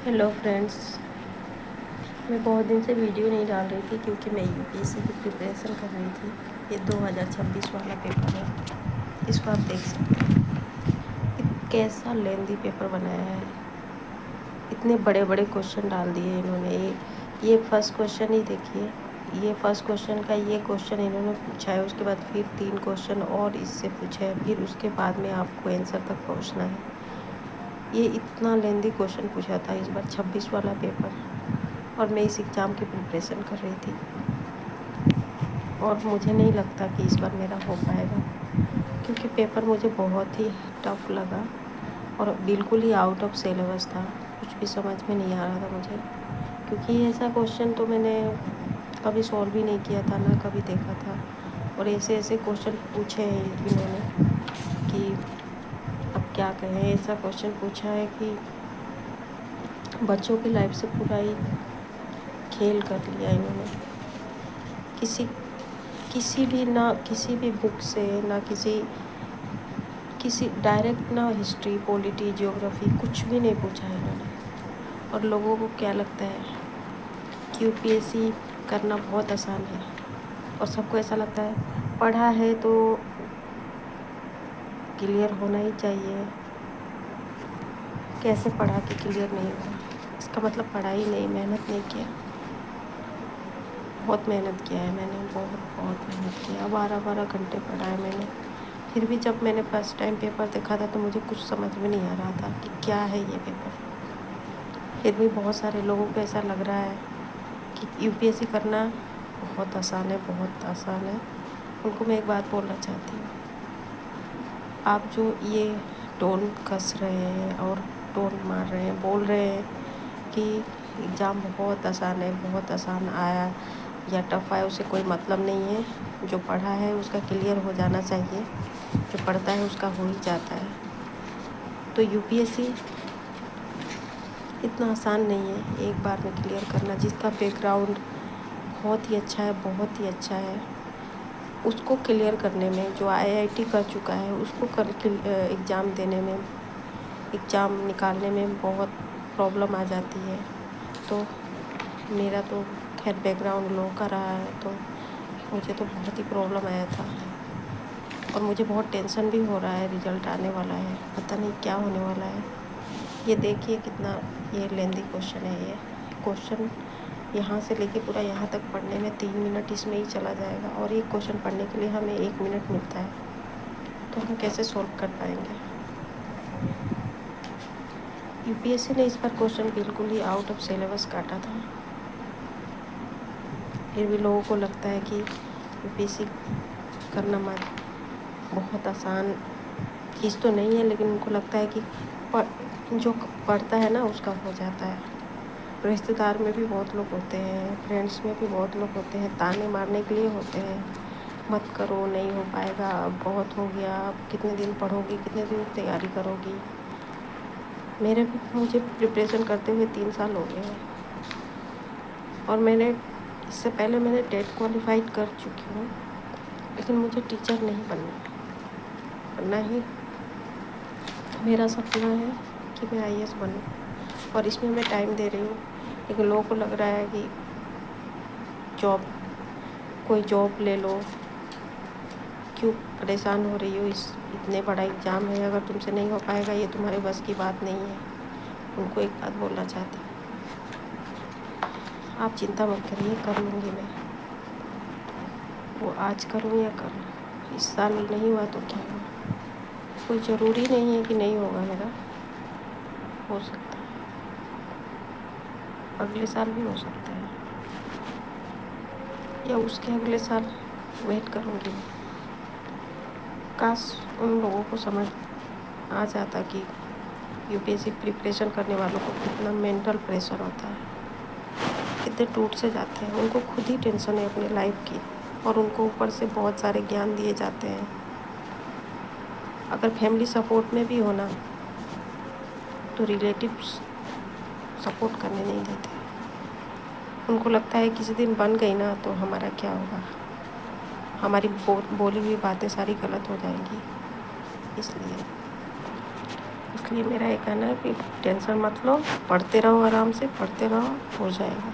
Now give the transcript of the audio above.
Hello friends. मैं बहुत दिन से वीडियो नहीं डाल रही थी क्योंकि मैं यूपीएससी की प्रिपरेशन कर रही थी। ये 2026 वाला पेपर है, इसको आप देख सकते हैं। कैसा लेंदी पेपर बनाया है, इतने बड़े बड़े क्वेश्चन डाल दिए इन्होंने। ये फर्स्ट क्वेश्चन ही देखिए, ये फर्स्ट क्वेश्चन का ये क्वेश्चन इन्होंने पूछा है, उसके बाद फिर 3 क्वेश्चन और इससे पूछे हैं, फिर उसके बाद में आपको आंसर तक पहुंचना है। ये इतना लेंदी क्वेश्चन पूछा था इस बार 26 वाला पेपर, और मैं इस एग्ज़ाम की प्रिपरेशन कर रही थी और मुझे नहीं लगता कि इस बार मेरा हो पाएगा, क्योंकि पेपर मुझे बहुत ही टफ लगा और बिल्कुल ही आउट ऑफ सिलेबस था। कुछ भी समझ में नहीं आ रहा था मुझे, क्योंकि ऐसा क्वेश्चन तो मैंने कभी सॉल्व भी नहीं किया था, ना कभी देखा था। और ऐसे ऐसे क्वेश्चन पूछे हैं इन्होंने कि अब क्या कहें। ऐसा क्वेश्चन पूछा है कि बच्चों की लाइफ से पूरा ही खेल कर लिया इन्होंने। किसी किसी भी बुक से, ना किसी किसी डायरेक्ट, ना हिस्ट्री, पॉलिटी, ज्योग्राफी, कुछ भी नहीं पूछा है इन्होंने। और लोगों को क्या लगता है कि यूपीएससी करना बहुत आसान है, और सबको ऐसा लगता है पढ़ा है तो क्लियर होना ही चाहिए। कैसे पढ़ा कि क्लियर नहीं हुआ? इसका मतलब पढ़ाई नहीं, मेहनत नहीं किया। बहुत मेहनत किया है मैंने, बहुत मेहनत किया। 12-12 घंटे पढ़ा है मैंने। फिर भी जब मैंने फर्स्ट टाइम पेपर देखा था तो मुझे कुछ समझ में नहीं आ रहा था कि क्या है ये पेपर। फिर भी बहुत सारे लोगों को ऐसा लग रहा है कि यूपीएससी करना बहुत आसान है, बहुत आसान है। उनको मैं एक बात बोलना चाहती हूँ, आप जो ये टोन कस रहे हैं और टोन मार रहे हैं, बोल रहे हैं कि एग्ज़ाम बहुत आसान है, बहुत आसान आया या टफ आया, उससे कोई मतलब नहीं है। जो पढ़ा है उसका क्लियर हो जाना चाहिए, जो पढ़ता है उसका हो ही जाता है। तो यूपीएससी इतना आसान नहीं है एक बार में क्लियर करना। जिसका बैकग्राउंड बहुत ही अच्छा है, बहुत ही अच्छा है, उसको क्लियर करने में, जो आईआईटी कर चुका है उसको एग्ज़ाम देने में, एग्ज़ाम निकालने में बहुत प्रॉब्लम आ जाती है। तो मेरा तो खैर बैकग्राउंड लो का रहा है, तो मुझे तो बहुत ही प्रॉब्लम आया था। और मुझे बहुत टेंशन भी हो रहा है, रिज़ल्ट आने वाला है, पता नहीं क्या होने वाला है। ये देखिए कितना ये लेंदी क्वेश्चन है। ये क्वेश्चन यहाँ से लेके पूरा यहाँ तक पढ़ने में 3 मिनट इसमें ही चला जाएगा, और एक क्वेश्चन पढ़ने के लिए हमें 1 मिनट मिलता है, तो हम कैसे सॉल्व कर पाएंगे? यूपीएससी ने इस बार क्वेश्चन बिल्कुल ही आउट ऑफ सिलेबस काटा था। फिर भी लोगों को लगता है कि यूपीएससी करना बहुत आसान चीज़ तो नहीं है, लेकिन उनको लगता है कि जो पढ़ता है ना उसका हो जाता है। रिश्तेदार में भी बहुत लोग होते हैं, फ्रेंड्स में भी बहुत लोग होते हैं, ताने मारने के लिए होते हैं, मत करो, नहीं हो पाएगा, अब बहुत हो गया, अब कितने दिन पढ़ोगी, कितने दिन तैयारी करोगी। मुझे प्रिपरेशन करते हुए 3 साल हो गए हैं, और इससे पहले मैंने टेट क्वालिफाइड कर चुकी हूँ, लेकिन मुझे टीचर नहीं बनना ही मेरा सपना है कि मैं आईएएस बनूँ, और इसमें मैं टाइम दे रही हूँ। लेकिन लोगों को लग रहा है कि कोई जॉब ले लो, क्यों परेशान हो रही हो? इतने बड़ा एग्ज़ाम है, अगर तुमसे नहीं हो पाएगा, ये तुम्हारे बस की बात नहीं है। उनको एक बात बोलना चाहती हूँ, आप चिंता मत करिए, कर लूँगी मैं। वो आज करूँ या कल, इस साल नहीं हुआ तो क्या हुआ? कोई ज़रूरी नहीं है कि नहीं होगा मेरा, हो सकता है अगले साल भी हो सकता है, या उसके अगले साल वेट करूँगी मैं। काश उन लोगों को समझ आ जाता कि यूपीएससी प्रिपरेशन करने वालों को कितना मेंटल प्रेशर होता है, कितने टूट से जाते हैं। उनको खुद ही टेंशन है अपनी लाइफ की, और उनको ऊपर से बहुत सारे ज्ञान दिए जाते हैं। अगर फैमिली सपोर्ट में भी होना तो रिलेटिव्स सपोर्ट करने नहीं देते। उनको लगता है किसी दिन बन गई ना तो हमारा क्या होगा, हमारी बोली हुई बातें सारी गलत हो जाएंगी। इसलिए इसलिए मेरा ये कहना है कि टेंशन मत लो, पढ़ते रहो, आराम से पढ़ते रहो, हो जाएगा।